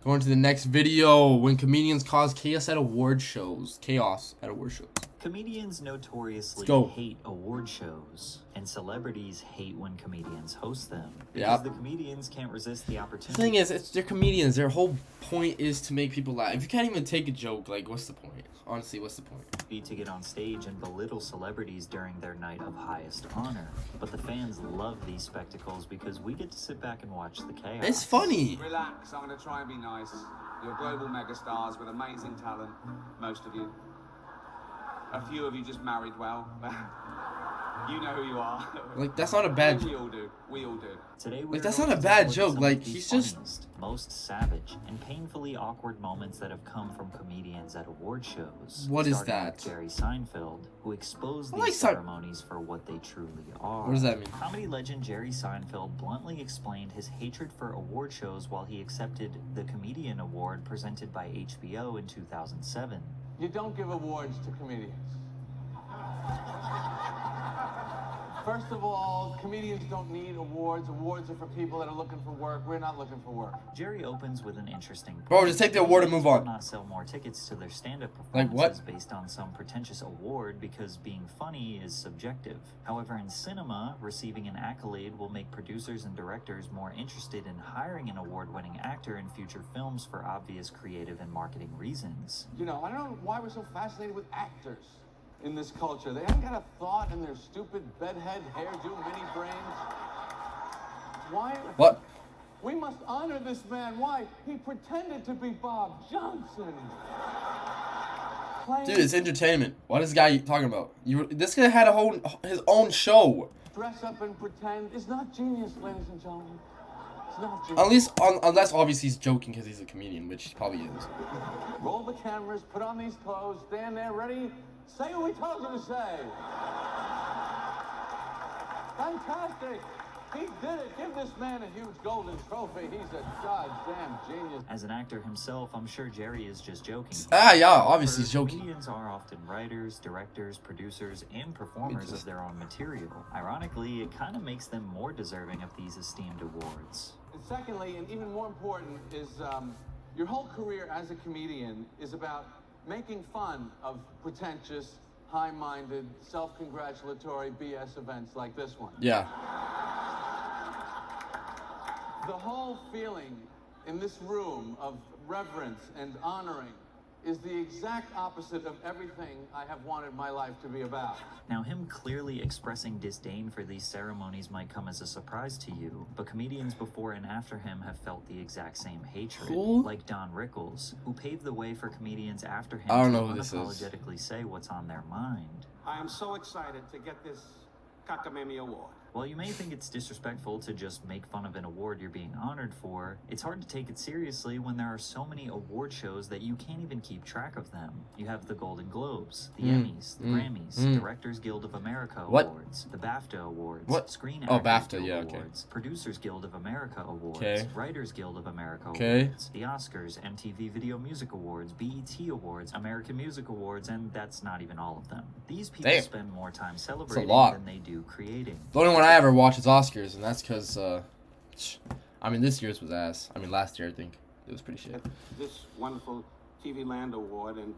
Going to the next video. When comedians cause chaos at award shows. Comedians notoriously hate award shows, and celebrities hate when comedians host them. Because the comedians can't resist the opportunity. The thing is, they're comedians. Their whole point is to make people laugh. If you can't even take a joke, like, what's the point? Honestly, what's the point? To get on stage and belittle celebrities during their night of highest honor. But the fans love these spectacles because we get to sit back and watch the chaos. It's funny. Relax, I'm going to try and be nice. You're global megastars with amazing talent, most of you. A few of you just married well. You know who you are. Like, that's not a bad joke. We all do. Today like, that's not a bad joke. Like, he's just most savage and painfully awkward moments that have come from comedians at award shows. What is that? With Jerry Seinfeld, who exposed these ceremonies for what they truly are. What does that mean? Comedy legend Jerry Seinfeld bluntly explained his hatred for award shows while he accepted the Comedian Award presented by HBO in 2007. You don't give awards to comedians. First of all, comedians don't need awards. Awards are for people that are looking for work. We're not looking for work. Jerry opens with an interesting point. Bro, just take the award and move on. Not sell more tickets to their stand-up performances based on some pretentious award because being funny is subjective. However, in cinema, receiving an accolade will make producers and directors more interested in hiring an award-winning actor in future films for obvious creative and marketing reasons. You know, I don't know why we're so fascinated with actors in this culture. They haven't got a thought in their stupid bedhead, hairdo, mini brains. Why? What? We must honor this man. Why? He pretended to be Bob Johnson. Dude, it's entertainment. What is this guy talking about? This guy had his own show. Dress up and pretend. It's not genius, ladies and gentlemen. It's not genius. Unless obviously he's joking because he's a comedian, which he probably is. Roll the cameras, put on these clothes, stand there, ready? Say what we told you to say. Fantastic. He did it. Give this man a huge golden trophy. He's a goddamn genius. As an actor himself, I'm sure Jerry is just joking. Yeah, obviously he's joking. Comedians are often writers, directors, producers, and performers of their own material. Ironically, it kind of makes them more deserving of these esteemed awards. And secondly, and even more important, is your whole career as a comedian is about making fun of pretentious, high-minded, self-congratulatory BS events like this one. Yeah. The whole feeling in this room of reverence and honoring is the exact opposite of everything I have wanted my life to be about. Now, him clearly expressing disdain for these ceremonies might come as a surprise to you, but comedians before and after him have felt the exact same hatred. Like Don Rickles, who paved the way for comedians after him to unapologetically say what's on their mind. I am so excited to get this Cockamamie Award. While you may think it's disrespectful to just make fun of an award you're being honored for, it's hard to take it seriously when there are so many award shows that you can't even keep track of them. You have the Golden Globes, the Emmys, the Grammys, Directors Guild of America Awards, the BAFTA Awards, Screen Actors Guild Awards, Producers Guild of America Awards, Writers Guild of America Awards, the Oscars, MTV Video Music Awards, BET Awards, American Music Awards, and that's not even all of them. These people spend more time celebrating than they do creating. The only one I ever watch is Oscars, and that's because, I mean, this year's was ass. I mean, last year, I think, it was pretty shit. This wonderful TV Land Award, and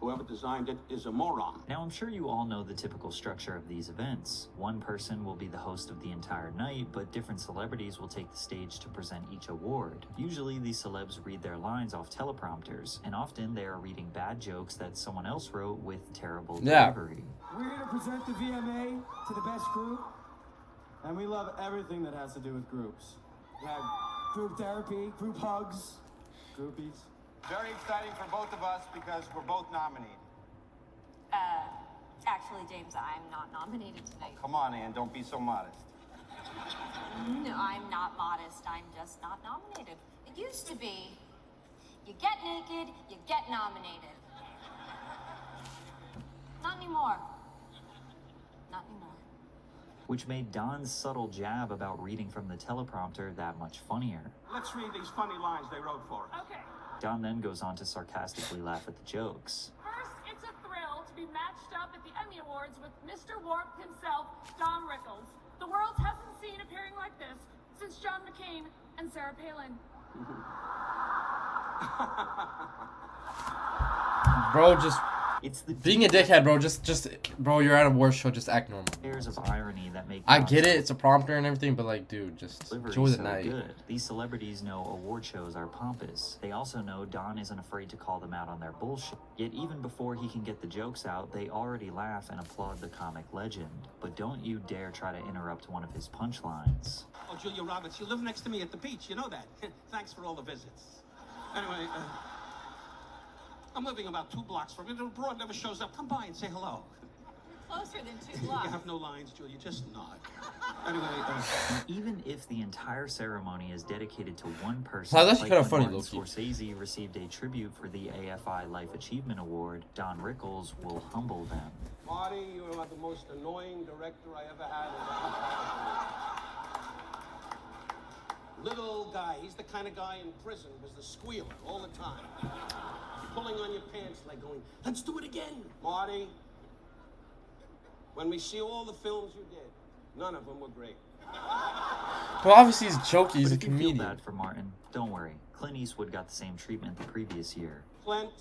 whoever designed it is a moron. Now, I'm sure you all know the typical structure of these events. One person will be the host of the entire night, but different celebrities will take the stage to present each award. Usually, these celebs read their lines off teleprompters, and often they are reading bad jokes that someone else wrote with terrible delivery. We're here to present the VMA to the best group, and we love everything that has to do with groups. We have group therapy, group hugs, groupies. Very exciting for both of us because we're both nominated. Actually, James, I'm not nominated tonight. Come on, Ann, don't be so modest. No, I'm not modest. I'm just not nominated. It used to be, you get naked, you get nominated. Not anymore. Not anymore. Which made Don's subtle jab about reading from the teleprompter that much funnier. Let's read these funny lines they wrote for us. Okay. Don then goes on to sarcastically laugh at the jokes. First, it's a thrill to be matched up at the Emmy Awards with Mr. Warmth himself, Don Rickles. The world hasn't seen appearing like this since John McCain and Sarah Palin. Bro, just It's the being a dickhead, bro. Bro, you're at a war show. Just act normal. layers of irony that make I get it. It's a prompter and everything, but like, dude, just enjoy the so night. good. These celebrities know award shows are pompous. They also know Don isn't afraid to call them out on their bullshit. Yet even before he can get the jokes out, they already laugh and applaud the comic legend. But don't you dare try to interrupt one of his punchlines. Oh, Julia Roberts, you live next to me at the beach. You know that. Thanks for all the visits. Anyway, I'm living about 2 blocks from it. The broad never shows up. Come by and say hello. Closer than 2 You blocks. have no lines, Julia. Just nod. Anyway, Even if the entire ceremony is dedicated to one person, Wow, that's like kinda when funny, Martin low-key. Scorsese received a tribute for the AFI Life Achievement Award, Don Rickles will humble them. Marty, you are the most annoying director I ever had. Little guy. He's the kind of guy in prison who's the squealer all the time. Pulling on your pants like going, let's do it again. Marty, when we see all the films you did, none of them were great. Well, obviously he's jokey. He's But a if you feel comedian. bad for Martin, don't worry. Clint Eastwood got the same treatment the previous year. Clint,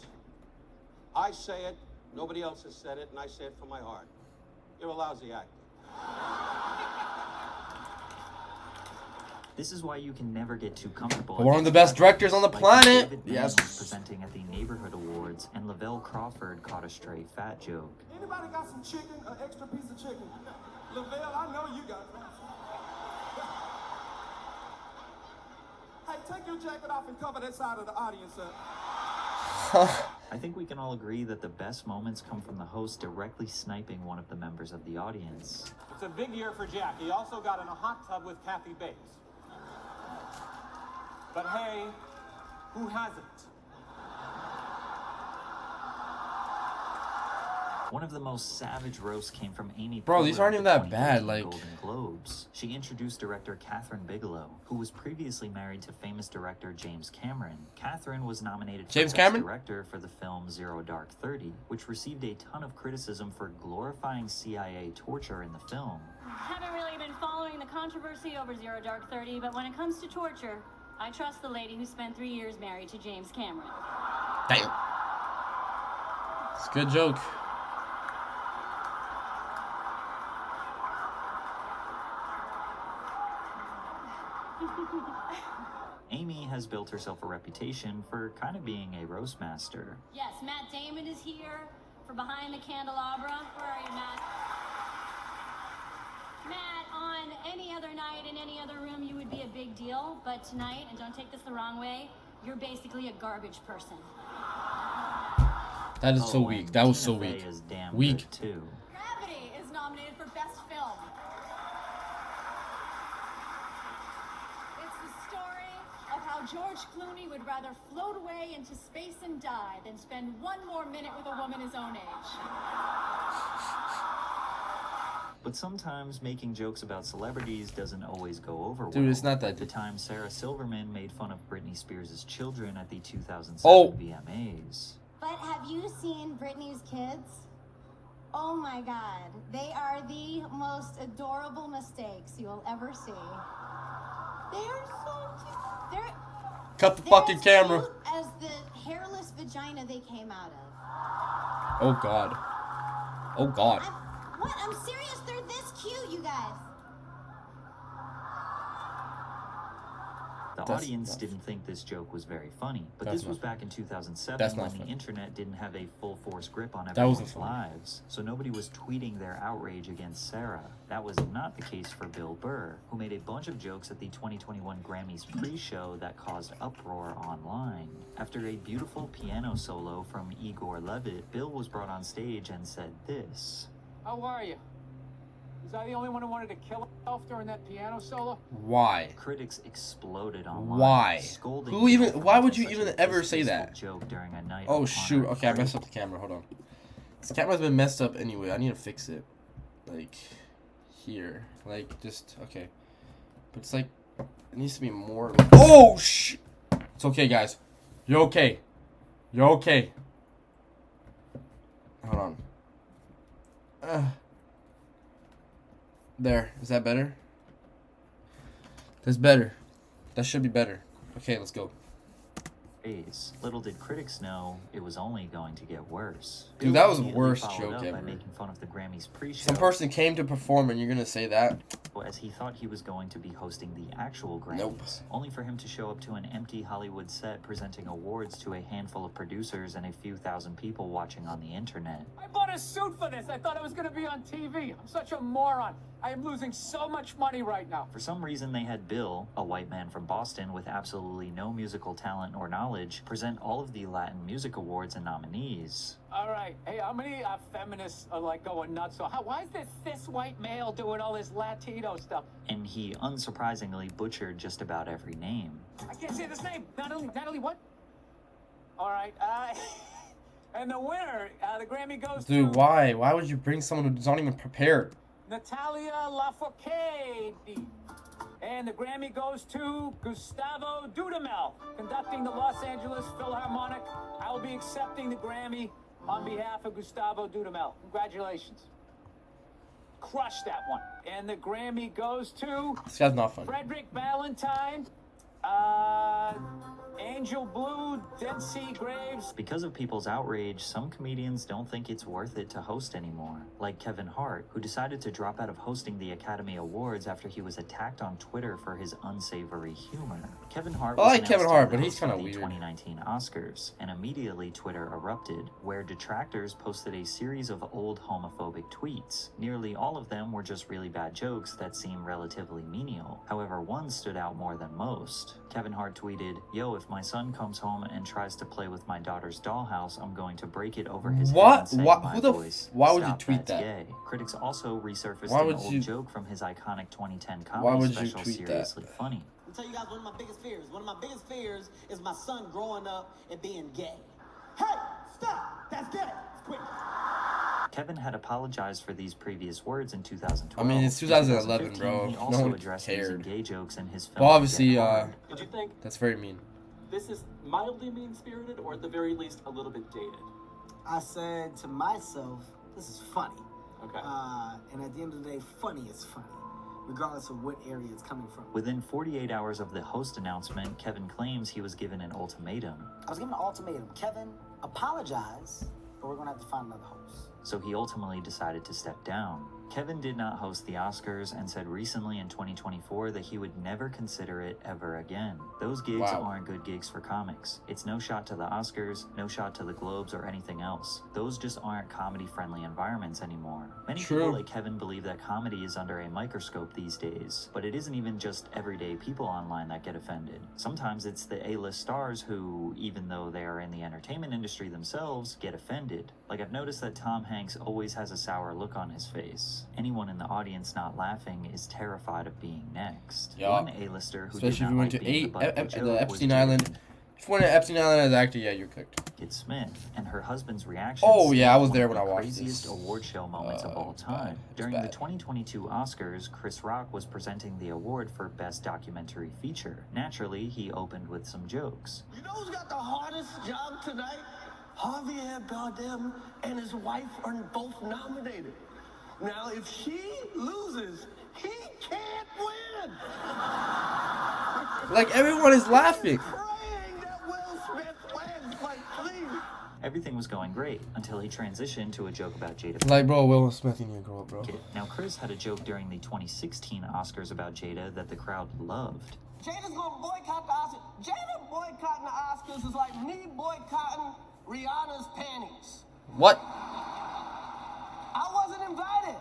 I say it, nobody else has said it, and I say it from my heart. You're a lousy actor. This is why you can never get too comfortable. One of the best directors on the Like planet. David Mann Yes. was presenting at the Neighborhood Awards, and Lavelle Crawford caught a stray fat joke. Anybody got some chicken, an extra piece of chicken? Lavelle, I know you got some. Hey, take your jacket off and cover that side of the audience up. I think we can all agree that the best moments come from the host directly sniping one of the members of the audience. It's a big year for Jack. He also got in a hot tub with Kathy Bates. But hey, who hasn't? One of the most savage roasts came from Amy. Bro, these Poehler aren't of even the that bad, 2018 like- Golden Globes. She introduced director Catherine Bigelow, who was previously married to famous director James Cameron. Catherine was nominated for James Best Cameron? Director for the film Zero Dark 30, which received a ton of criticism for glorifying CIA torture in the film. Haven't really been following the controversy over Zero Dark 30, but when it comes to torture, I trust the lady who spent 3 years married to James Cameron. Damn. It's a good joke. Amy has built herself a reputation for kind of being a roast master. Yes, Matt Damon is here for Behind the Candelabra. Where are you, Matt? Matt, on any other night in any other room, you would be a big deal, but tonight, and don't take this the wrong way, you're basically a garbage person. That is so Oh, weak. and That was Tina so Fey weak. is damn Weak. good, too. Gravity is nominated for Best Film. It's the story of how George Clooney would rather float away into space and die than spend one more minute with a woman his own age. But sometimes making jokes about celebrities doesn't always go over well. Dude, it's not that At the deep. time, Sarah Silverman made fun of Britney Spears' children at the 2007 Oh. VMAs. But have you seen Britney's kids? Oh my god, they are the most adorable mistakes you'll ever see. They're so cute. Cut the They're fucking as camera. cute as the hairless vagina they came out of. Oh god. Oh god. I'm serious, they're this cute, you guys. The That's audience not- didn't think this joke was very funny, but That's this was not- back in 2007 that's not when the funny. internet didn't have a full force grip on That wasn't everyone's funny. lives, so nobody was tweeting their outrage against Sarah. That was not the case for Bill Burr, who made a bunch of jokes at the 2021 Grammys pre-show that caused uproar online. After a beautiful piano solo from Igor Levit, Bill was brought on stage and said this. How are you? Was I the only one who wanted to kill himself during that piano solo? Why? Critics exploded online. Why? Scolding Who even- Bill for why would making you such even a ever say distasteful that? Joke during a night Oh of shoot. honor Okay, I party. messed up the camera. Hold on. This camera's been messed up anyway. I need to fix it. Like here. Like just okay. But it's like it needs to be more like, oh shit. It's okay, guys. You're okay. You're okay. Hold on. There. Is that better? That's better. That should be better. Okay, let's go. praise. Little did critics know it was only going to get worse. Dude, Bill that was the immediately worst followed joke up by ever. making fun of the Grammys pre-show. Some person came to perform and you're gonna say that? As he thought he was going to be hosting the actual Grammys, Nope. only for him to show up to an empty Hollywood set presenting awards to a handful of producers and a few thousand people watching on the internet. I bought a suit for this. I thought I was going to be on TV. I'm such a moron. I am losing so much money right now. For some reason, they had Bill, a white man from Boston with absolutely no musical talent or knowledge, present all of the Latin Music Awards and nominees. All right. Hey, how many feminists are like going nuts? So why is this cis white male doing all this Latino stuff? And he unsurprisingly butchered just about every name. I can't say this name. Natalie what? All right. And the winner, the Grammy goes to... Dude, why? Why would you bring someone who's not even prepared? Natalia Lafourcade. And the Grammy goes to Gustavo Dudamel, conducting the Los Angeles Philharmonic. I will be accepting the Grammy on behalf of Gustavo Dudamel. Congratulations. Crushed that one. And the Grammy goes to... This guy's not funny. Frederick Valentine, Angel Blue, Dead Sea Graves. Because of people's outrage, some comedians don't think it's worth it to host anymore. Like Kevin Hart, who decided to drop out of hosting the Academy Awards after he was attacked on Twitter for his unsavory humor. Kevin Hart I was like Kevin announced Hart, to but he's host kinda the weird. 2019 Oscars, and immediately Twitter erupted, where detractors posted a series of old homophobic tweets. Nearly all of them were just really bad jokes that seem relatively menial. However, one stood out more than most. Kevin Hart tweeted, "Yo, if my son comes home and tries to play with my daughter's dollhouse, I'm going to break it over his head and say in What? my Who the voice, why would you stop, tweet that's that? gay." Critics also resurfaced Why an would old you- joke from his iconic 2010 Why comedy would you special, tweet that? Seriously Funny. I'll tell you guys one of my biggest fears. One of my biggest fears is my son growing up and being gay. Hey, stop! That's gay. Quick. Kevin had apologized for these previous words in 2012. I mean, it's In 2011, 2015, bro. He No also one addressed using cared. gay jokes in his film. Well, obviously, Get Hard. Did you think that's very mean. this is mildly mean-spirited, or at the very least a little bit dated? I said to myself, this is funny. Okay. And at the end of the day, funny is funny, regardless of what area it's coming from. Within 48 hours of the host announcement, Kevin claims he was given an ultimatum. I was given an ultimatum. Kevin, apologize, or we're going to have to find another host. So he ultimately decided to step down. Kevin did not host the Oscars and said recently in 2024 that he would never consider it ever again. Those gigs Wow. aren't good gigs for comics. It's no shot to the Oscars, no shot to the Globes or anything else. Those just aren't comedy-friendly environments anymore. Many True. people like Kevin believe that comedy is under a microscope these days, but it isn't even just everyday people online that get offended. Sometimes it's the A-list stars who, even though they are in the entertainment industry themselves, get offended. Like, I've noticed that Tom Hanks always has a sour look on his face. Anyone in the audience not laughing is terrified of being next. Yeah. One A-lister who Especially did if not you went like to being the butt of the joke the was Epstein Jada Island. If you went to Epstein Island as an actor, yeah, you're cooked. Pinkett Smith, and her husband's reaction. Oh, yeah, I was one there of when the I watched craziest this. award show moments of all It's time. bad. It's During the bad. 2022 Oscars, Chris Rock was presenting the award for Best Documentary Feature. Naturally, he opened with some jokes. You know who's got the hardest job tonight? Javier Bardem and his wife are both nominated. Now, if she loses, he can't win. Like, everyone is laughing. Praying that Will Smith wins, like, please. Everything was going great until he transitioned to a joke about Jada. Like, bro, Will Smith, you need to grow up, bro. Now, Chris had a joke during the 2016 Oscars about Jada that the crowd loved. Jada's gonna boycott the Oscars. Jada boycotting the Oscars is like me boycotting Rihanna's panties. What? I wasn't invited.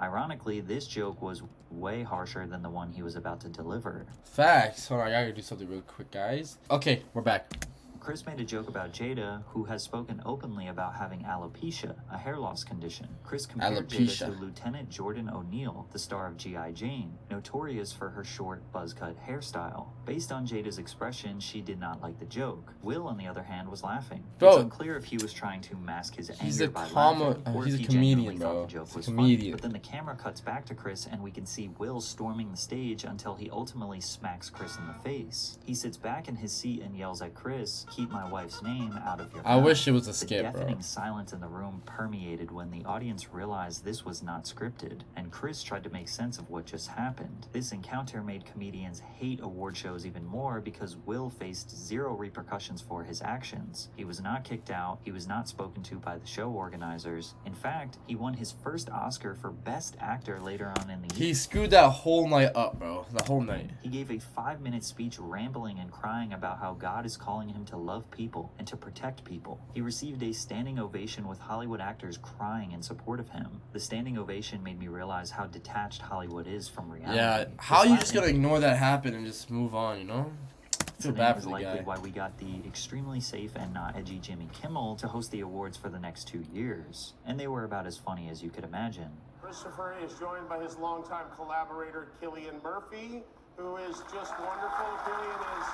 Ironically, this joke was way harsher than the one he was about to deliver. Facts. Hold on, I gotta do something real quick, guys. Okay, we're back. Chris made a joke about Jada, who has spoken openly about having alopecia, a hair loss condition. Chris compared Jada Alopecia. to Lieutenant Jordan O'Neill, the star of G.I. Jane, notorious for her short, buzz-cut hairstyle. Based on Jada's expression, she did not like the joke. Will, on the other hand, was laughing. Bro, it's unclear if he was trying to mask his he's anger a by comma- laughing, or he's if a he comedian, genuinely thought bro. the joke He's a was comedian. funny. But then the camera cuts back to Chris, and we can see Will storming the stage until he ultimately smacks Chris in the face. He sits back in his seat and yells at Chris, keep my wife's name out of your I mouth. wish it was a The skit, bro. deafening silence in the room permeated when the audience realized this was not scripted, and Chris tried to make sense of what just happened. This encounter made comedians hate award shows even more because Will faced zero repercussions for his actions. He was not kicked out, he was not spoken to by the show organizers. In fact, he won his first Oscar for Best Actor later on in the evening. He screwed that whole night up, bro. The whole night. He gave a 5-minute speech rambling and crying about how God is calling him to love people and to protect people. He received a standing ovation with Hollywood actors crying in support of him. The standing ovation made me realize how detached Hollywood is from reality. Yeah, how are you just gonna ignore that happen and just move on, you know? I feel bad for the likely guy. why we got the extremely safe and not edgy Jimmy Kimmel to host the awards for the next 2 years. And they were about as funny as you could imagine. Christopher is joined by his longtime collaborator, Cillian Murphy, who is just wonderful. Cillian is...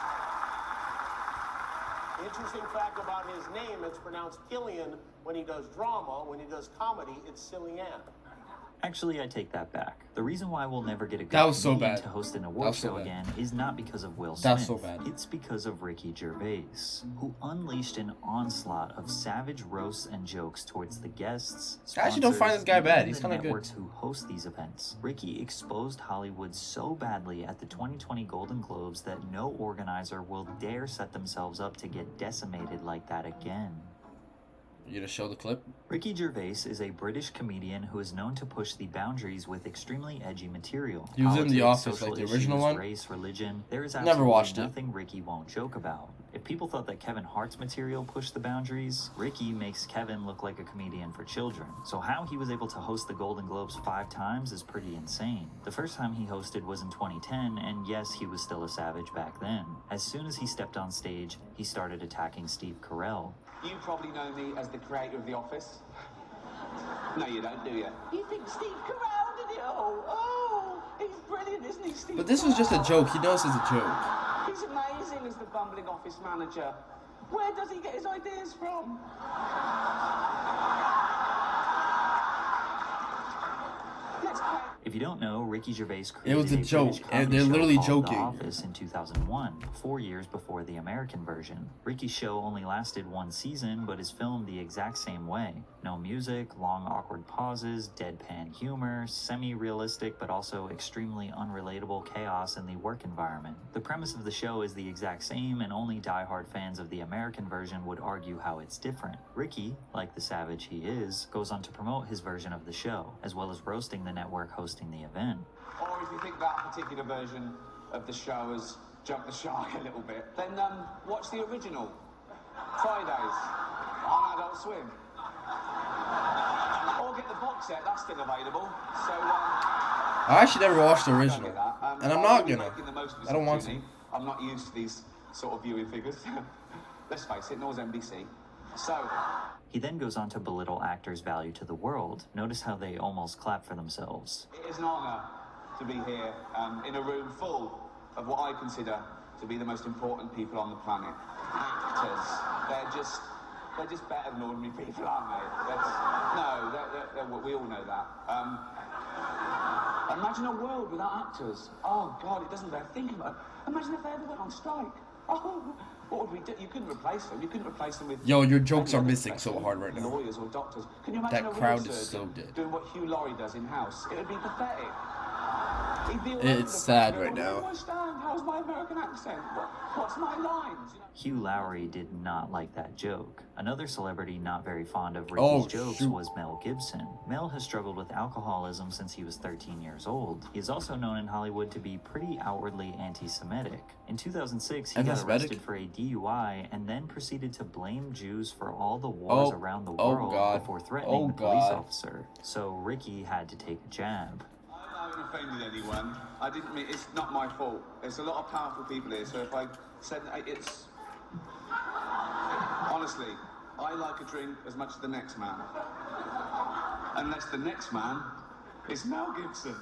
Interesting fact about his name, it's pronounced Killian when he does drama. When he does comedy, it's Cillian. Actually, I take that back. The reason why we'll never get a That good was so comedian bad. to host an That award was so show bad. again is not because of Will Smith. That's so bad. It's because of Ricky Gervais, who unleashed an onslaught of savage roasts and jokes towards the guests, I actually don't find this guy sponsors, bad. and He's the kind of good. networks who host these events. Ricky exposed Hollywood so badly at the 2020 Golden Globes that no organizer will dare set themselves up to get decimated like that again. You gonna show the clip? Ricky Gervais is a British comedian who is known to push the boundaries with extremely edgy material. He was in The Politics, Office, like social the original issues, one. Race, religion. There is Never absolutely watched it. nothing Ricky won't joke about. If people thought that Kevin Hart's material pushed the boundaries, Ricky makes Kevin look like a comedian for children. So how he was able to host the Golden Globes 5 times is pretty insane. The first time he hosted was in 2010, and yes, he was still a savage back then. As soon as he stepped on stage, he started attacking Steve Carell. You probably know me as the creator of The Office. No, you don't, do you? You think Steve Carell did it all? Oh, he's brilliant, isn't he, Steve? But this was just a joke. He knows it's a joke. He's amazing as the bumbling office manager. Where does he get his ideas from? Let's play. If you don't know, Ricky Gervais It was created a British joke, and comedy they're show literally called joking. The Office in 2001, 4 years before the American version. Ricky's show only lasted 1 season, but is filmed the exact same way. No music, long awkward pauses, deadpan humor, semi-realistic but also extremely unrelatable chaos in the work environment. The premise of the show is the exact same, and only diehard fans of the American version would argue how it's different. Ricky, like the savage he is, goes on to promote his version of the show, as well as roasting the network hosting the event. Or if you think that particular version of the show has jumped the shark a little bit, then watch the original. Fridays on Adult Swim. Or get the box set, that's still available. So, I actually never watched the original, and I'm not gonna. I don't want to. I'm not used to these sort of viewing figures. Let's face it, nor's NBC. So, He then goes on to belittle actors' value to the world. Notice how they almost clap for themselves. it is an honour to be here in a room full of what I consider to be the most important people on the planet. Actors. They're just better than ordinary people, aren't they? We all know that. Imagine a world without actors. Oh, God, it doesn't bear thinking about it. Imagine if they ever went on strike. Oh, what would we do? You couldn't replace them. You couldn't replace them with... Yo, your jokes any are other missing so profession, hard right now. Lawyers or doctors. Can you imagine That a crowd real is so surgeon dead. doing what Hugh Laurie does in-house? It would be pathetic. He'd be all over It's the sad place right going, now. "Where do I stand? How's my American accent? What's my lines?" You know? Hugh Laurie did not like that joke. Another celebrity not very fond of Oh, Ricky's jokes shoot. was Mel Gibson. Mel has struggled with alcoholism since he was 13 years old. He is also known in Hollywood to be pretty outwardly anti-Semitic. In 2006, he got Anti-Semitic? arrested for a DUI and then proceeded to blame Jews for all the wars around the world God. before threatening the police God. officer. So Ricky had to take a jab. I haven't offended anyone. I didn't mean... It's not my fault. There's a lot of powerful people here, so if I said... It's... Honestly, I like a drink as much as the next man. Unless the next man is Mel Gibson.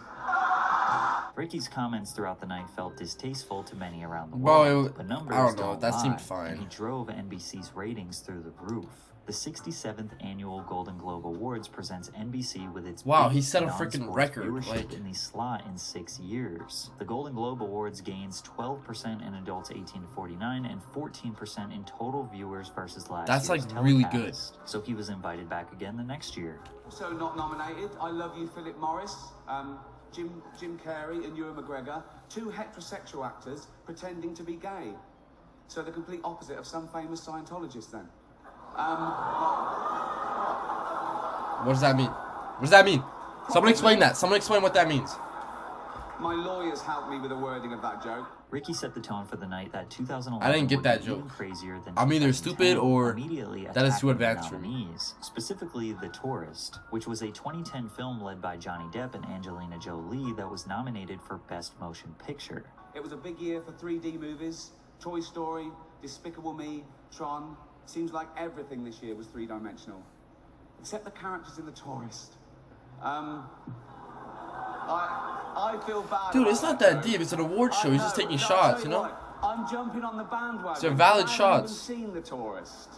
Ricky's comments throughout the night felt distasteful to many around the Bro, world, but numbers I don't know. don't That lie, seemed fine. and he drove NBC's ratings through the roof. The 67th annual Golden Globe Awards presents NBC with its Wow, he biggest set a non-sports freaking record, viewership like- in the slot in 6 years. The Golden Globe Awards gains 12% in adults 18 to 49 and 14% in total viewers versus last That's, year's like, really good. telecast. So he was invited back again the next year. Also not nominated, I Love You, Philip Morris, Jim Carrey and Ewan McGregor, two heterosexual actors pretending to be gay. So the complete opposite of some famous Scientologists then. What does that mean? What does that mean? Someone explain that. Someone explain what that means. My lawyers helped me with the wording of that joke. Ricky set the tone for the night that 2011 I didn't get would that be even joke. crazier than I'm either 2010, stupid or immediately that is too attacking the advanced for me. nominees, specifically The Tourist, which was a 2010 film led by Johnny Depp and Angelina Jolie that was nominated for Best Motion Picture. It was a big year for 3D movies. Toy Story, Despicable Me, Tron. Seems like everything this year was three-dimensional. Except the characters in The Tourist. I feel bad. Dude, it's about not that joke. deep. It's an award show. I He's just know, taking but I'll shots, tell you know? what, I'm jumping on the bandwagon. They're valid I haven't shots. even seen The Tourist.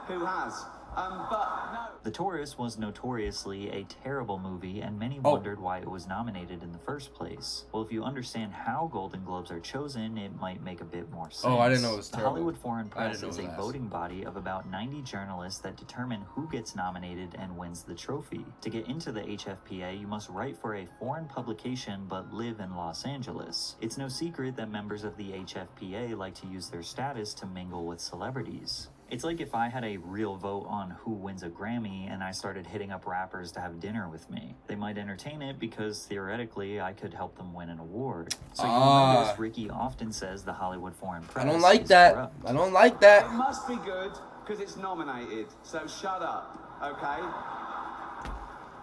Who has? But no. The Tourist was notoriously a terrible movie, and many wondered why it was nominated in the first place. Well, if you understand how Golden Globes are chosen, it might make a bit more sense. Oh, I didn't know it was The terrible. Hollywood Foreign I Press didn't is know a that. voting body of about 90 journalists that determine who gets nominated and wins the trophy. To get into the HFPA, you must write for a foreign publication but live in Los Angeles. It's no secret that members of the HFPA like to use their status to mingle with celebrities. It's like if I had a real vote on who wins a Grammy and I started hitting up rappers to have dinner with me. They might entertain it because theoretically I could help them win an award. So you'll notice Ricky often says the Hollywood Foreign Press I don't like is that. corrupt. I don't like It that. must be good because it's nominated. So shut up, okay?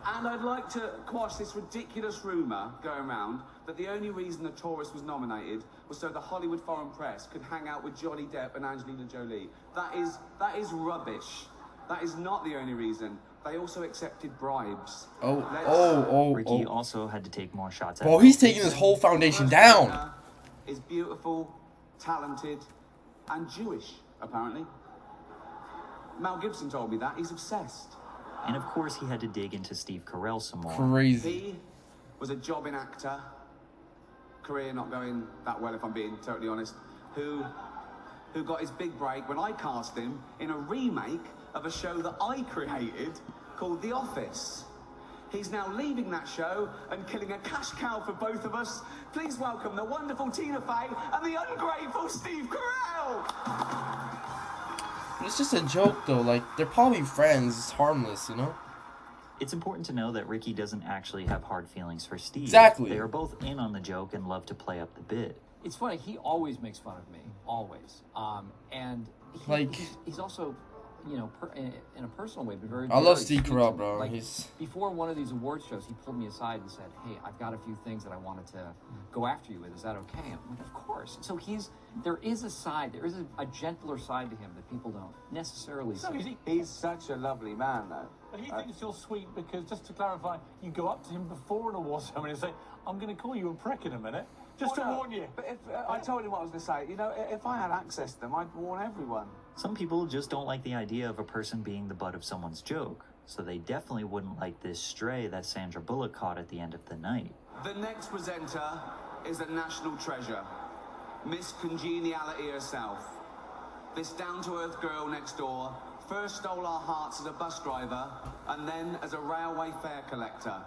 And I'd like to quash this ridiculous rumour going around that the only reason The Tourist was nominated was so the Hollywood Foreign Press could hang out with Johnny Depp and Angelina Jolie. That is rubbish. That is not the only reason. They also accepted bribes. Ricky also had to take more shots at Bro, he's taking his whole foundation down. Is beautiful, talented, and Jewish, apparently. Mel Gibson told me that. He's obsessed. And of course he had to dig into Steve Carell some more. Crazy. He was a jobbing actor, career not going that well if I'm being totally honest, who got his big break when I cast him in a remake of a show that I created called The Office. He's now leaving that show and killing a cash cow for both of us. Please welcome the wonderful Tina Fey and the ungrateful Steve Carell! It's just a joke, though. Like, they're probably friends. It's harmless, you know? It's important to know that Ricky doesn't actually have hard feelings for Steve. Exactly. They are both in on the joke and love to play up the bit. It's funny, he always makes fun of me, always. And he's also, you know, in a personal way, but very. I love very Steve sweet Carell, to me. bro. Like, He's before one of these award shows, he pulled me aside and said, "Hey, I've got a few things that I wanted to go after you with. Is that okay?" I'm like, "Of course." So there is a side, there is a gentler side to him that people don't necessarily see. He's such a lovely man, though. But he thinks you're sweet because, just to clarify, you go up to him before an award ceremony and say, "I'm going to call you a prick in a minute," just to warn you. But if I told him what I was going to say, you know, if I had access to them, I'd warn everyone. Some people just don't like the idea of a person being the butt of someone's joke, so they definitely wouldn't like this stray that Sandra Bullock caught at the end of the night. The next presenter is a national treasure, Miss Congeniality herself. This down-to-earth girl next door first stole our hearts as a bus driver and then as a railway fare collector.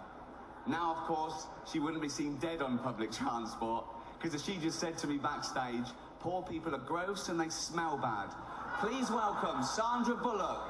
Now, of course, she wouldn't be seen dead on public transport, because as she just said to me backstage, poor people are gross and they smell bad. Please welcome Sandra Bullock.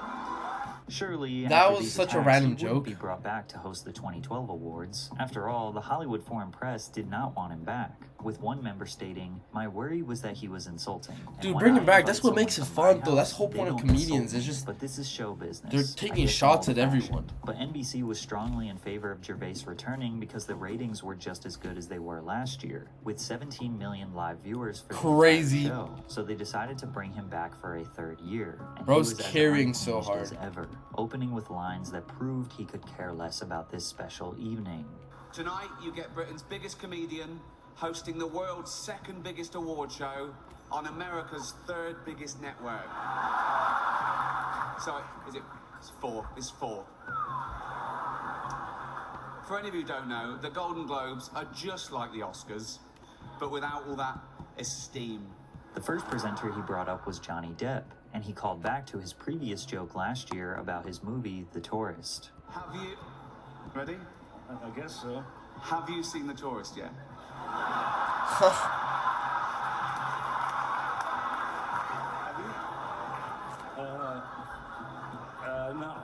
Surely, That after was these such a attacks, random he wouldn't joke. be brought back to host the 2012 awards. After all, the Hollywood Foreign Press did not want him back, with one member stating, "My worry was that he was insulting." And Dude, when bring I him back. invite That's what makes it someone from fun, my though. That's the house, whole they point of don't comedians. insult It's me. just But this is show business. they're I taking get shots at old-fashioned. everyone. But NBC was strongly in favor of Gervais returning because the ratings were just as good as they were last year, with 17 million live viewers for the Crazy. entire show. So they decided to bring him back for a third year. And Bro's he was as carrying so unhinged as hard. ever, opening with lines that proved he could care less about this special evening. Tonight, you get Britain's biggest comedian hosting the world's second biggest award show on America's third biggest network. So, it's four. It's four. For any of you who don't know, the Golden Globes are just like the Oscars, but without all that esteem. The first presenter he brought up was Johnny Depp, and he called back to his previous joke last year about his movie, The Tourist. Have you... Ready? I guess so. Have you seen The Tourist yet? No.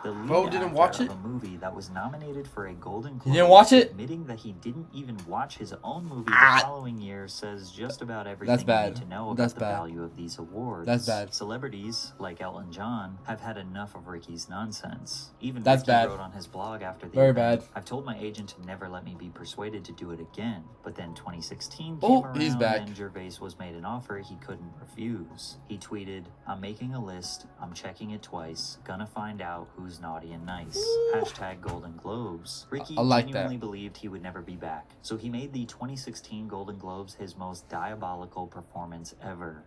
The lead Bo didn't actor watch of it? a movie that was nominated for a Golden Globe, You didn't watch it? admitting that he didn't even watch his own movie Ah. the following year, says just about everything That's bad. you need to know about That's the bad. value of these awards. That's bad. Celebrities, like Elton John, have had enough of Ricky's nonsense. Even That's Ricky bad. wrote on his blog after the Very event, bad. I've told my agent to never let me be persuaded to do it again. But then 2016 came Oh, around he's back. and Gervais was made an offer he couldn't refuse. He tweeted, "I'm making a list. I'm checking it twice. Gonna find out who's naughty and nice. Hashtag Golden Globes." Ricky I like genuinely that. believed he would never be back, so he made the 2016 Golden Globes his most diabolical performance ever.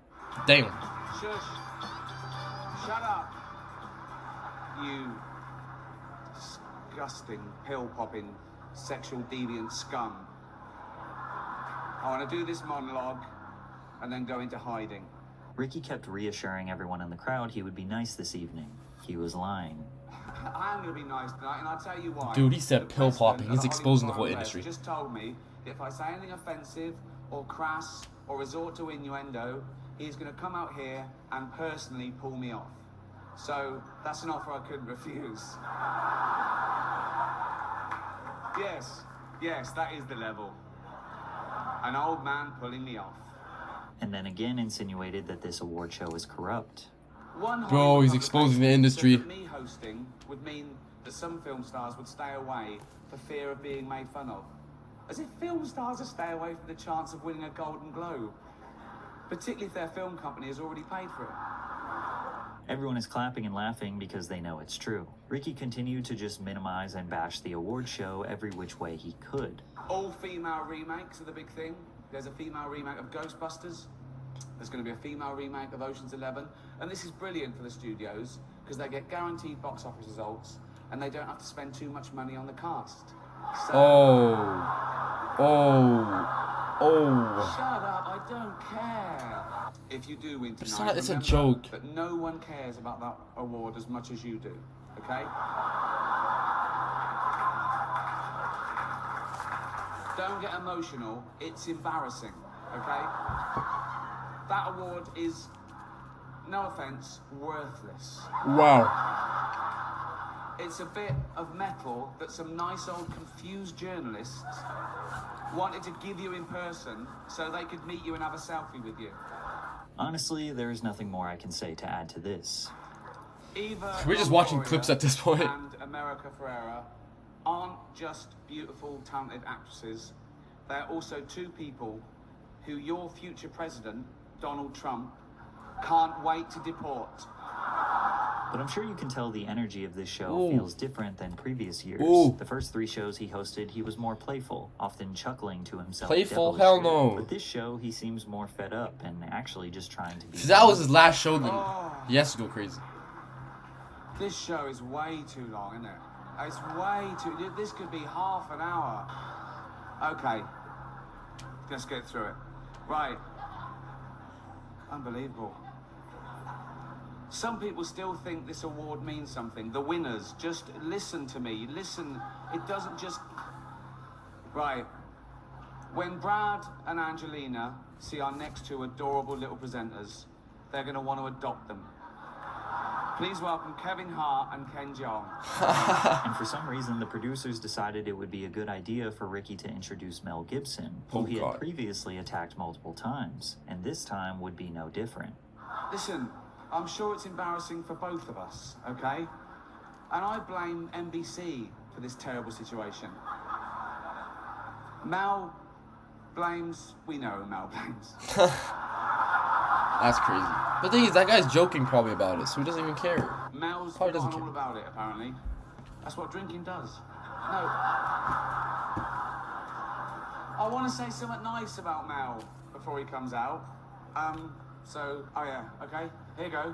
Damn. Shush. Shut up. You disgusting, pill-popping, sexual deviant scum. I want to do this monologue and then go into hiding. Ricky kept reassuring everyone in the crowd he would be nice this evening. He was lying. I am going to be nice tonight, and I'll tell you why. Dude, he said The pill popping. president He's of the exposing the Hollywood whole Foreign industry. Press just told me that if I say anything offensive or crass or resort to innuendo, he's going to come out here and personally pull me off. So that's an offer I couldn't refuse. Yes, that is the level. An old man pulling me off. And then again insinuated that this award show is corrupt. One Bro, Hollywood he's exposing the publication industry. said that me hosting would mean that some film stars would stay away for fear of being made fun of. As if film stars would stay away from the chance of winning a Golden Globe. Particularly if their film company has already paid for it. Everyone is clapping and laughing because they know it's true. Ricky continued to just minimize and bash the award show every which way he could. All-female remakes are the big thing. There's a female remake of Ghostbusters. There's going to be a female remake of Ocean's 11. And this is brilliant for the studios because they get guaranteed box office results and they don't have to spend too much money on the cast. So, Oh. shut up, I don't care. If you do win tonight, It's a remember joke. that no one cares about that award as much as you do, okay? Don't get emotional, it's embarrassing, okay? That award is, no offense, worthless. Wow. It's a bit of metal that some nice old confused journalists wanted to give you in person so they could meet you and have a selfie with you. Honestly, there is nothing more I can say to add to this. Eva We're just watching Longoria clips at this point. And America Ferrera aren't just beautiful, talented actresses. They're also two people who your future president, Donald Trump, can't wait to deport. But I'm sure you can tell the energy of this show Ooh. feels different than previous years. Ooh. The first 3 shows he hosted, he was more playful, often chuckling to himself. Playful? devilishly. Hell no. But this show, he seems more fed up and actually just trying to be... See, that was his last show then. Oh. He has to go crazy. This show is way too long, isn't it? It's way too... This could be half an hour. Okay. Let's get through it. Right. Unbelievable. Some people still think this award means something. The winners, just listen to me. Listen, it doesn't just... Right. When Brad and Angelina see our next 2 adorable little presenters, they're going to want to adopt them. Please welcome Kevin Hart and Ken Jeong. And for some reason, the producers decided it would be a good idea for Ricky to introduce Mel Gibson, who Oh, he God. had previously attacked multiple times, and this time would be no different. Listen, I'm sure it's embarrassing for both of us, okay? And I blame NBC for this terrible situation. Mel blames... We know who Mel blames. That's crazy. The thing is, that guy's joking probably about it, so he doesn't even care. Mel's Probably doesn't forgotten care. all about it, apparently. That's what drinking does. No. I want to say something nice about Mel before he comes out. Oh yeah, okay, here you go.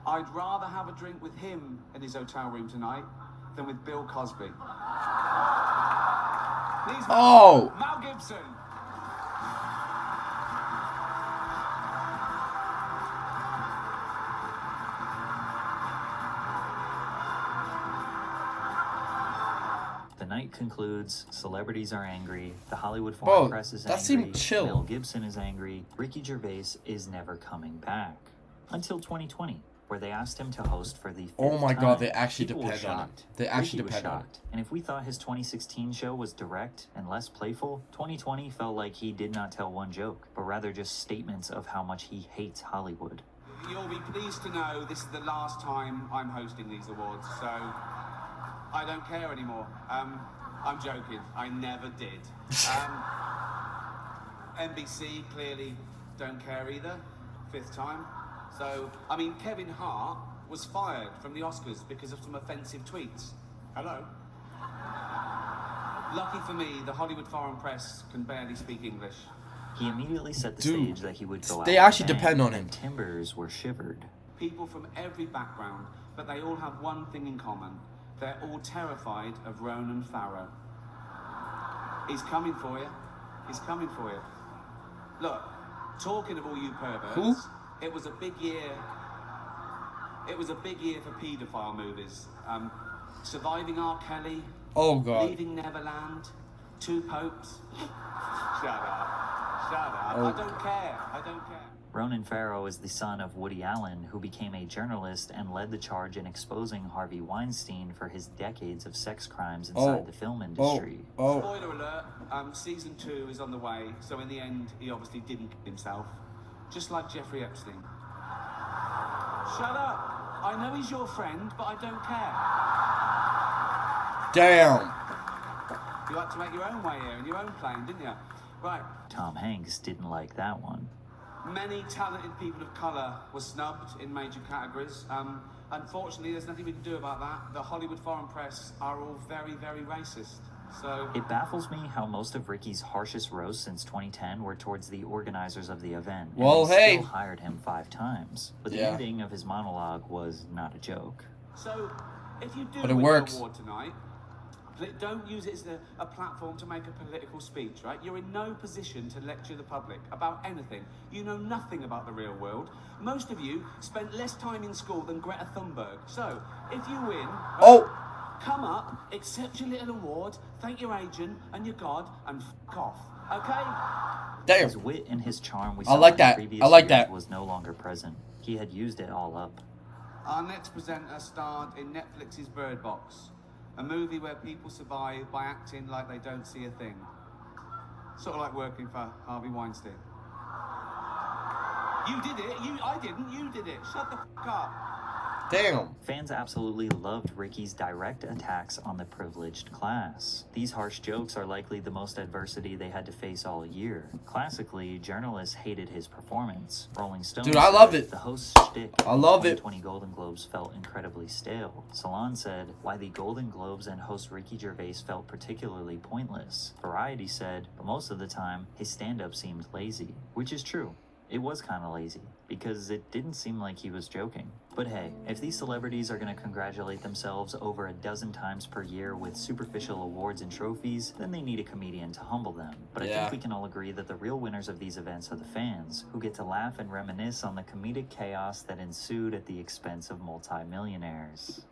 I'd rather have a drink with him in his hotel room tonight than with Bill Cosby. Oh! Mel Gibson. The night concludes, celebrities are angry, the Hollywood Foreign Press is angry, seemed chill. Mel Gibson is angry, Ricky Gervais is never coming back. Until 2020, where they asked him to host for the 5th Oh my time. god, they actually People were depend on shocked. it. They actually Ricky was depend on it. shocked. And if we thought his 2016 show was direct and less playful, 2020 felt like he did not tell one joke, but rather just statements of how much he hates Hollywood. You'll be pleased to know this is the last time I'm hosting these awards, so I don't care anymore. I'm joking. I never did. NBC clearly don't care either. 5th time. So, I mean, Kevin Hart was fired from the Oscars because of some offensive tweets. Hello? Lucky for me, the Hollywood Foreign Press can barely speak English. He immediately set the Dude, stage that he would go out. they actually with a depend bang, on him. and timbers were shivered. People from every background, but they all have one thing in common. They're all terrified of Ronan Farrow. He's coming for you. He's coming for you. Look, talking of all you perverts, Who? it was a big year. It was a big year for paedophile movies. Surviving R. Kelly. Oh god. Leaving Neverland. 2 Popes. Shut up. Shut up. Oh. I don't care. I don't care. Ronan Farrow is the son of Woody Allen, who became a journalist and led the charge in exposing Harvey Weinstein for his decades of sex crimes inside the film industry. Spoiler alert, season 2 is on the way, so in the end, he obviously didn't kill himself. Just like Jeffrey Epstein. Shut up. I know he's your friend, but I don't care. Damn. You had to make your own way here in your own plane, didn't you? Right. Tom Hanks didn't like that one. Many talented people of colour were snubbed in major categories. Unfortunately, there's nothing we can do about that. The Hollywood Foreign Press are all very, very racist. So It baffles me how most of Ricky's harshest roasts since 2010 were towards the organizers of the event. And Well, they hey. still hired him 5 times. But the Yeah. ending of his monologue was not a joke. So, if you do But it win works. the award tonight, don't use it as a platform to make a political speech, right? You're in no position to lecture the public about anything. You know nothing about the real world. Most of you spent less time in school than Greta Thunberg. So, if you win, come up, accept your little award, thank your agent and your God, and f*** off. Okay? Damn. His wit and his charm we I saw like in that. previous I like years that. was no longer present. He had used it all up. Our next presenter starred in Netflix's Bird Box, a movie where people survive by acting like they don't see a thing. Sort of like working for Harvey Weinstein. You did it. I didn't. You did it. Shut the f*** up. Damn. Fans absolutely loved Ricky's direct attacks on the privileged class. These harsh jokes are likely the most adversity they had to face all year. Classically, journalists hated his performance. Rolling Stone Dude, I said love it. The host's shtick I love in it. 2020 Golden Globes felt incredibly stale. Salon said, why the Golden Globes and host Ricky Gervais felt particularly pointless. Variety said, but most of the time, his stand-up seemed lazy. Which is true. It was kind of lazy, because it didn't seem like he was joking. But hey, if these celebrities are going to congratulate themselves over a dozen times per year with superficial awards and trophies, then they need a comedian to humble them. But I Yeah. think we can all agree that the real winners of these events are the fans, who get to laugh and reminisce on the comedic chaos that ensued at the expense of multi-millionaires.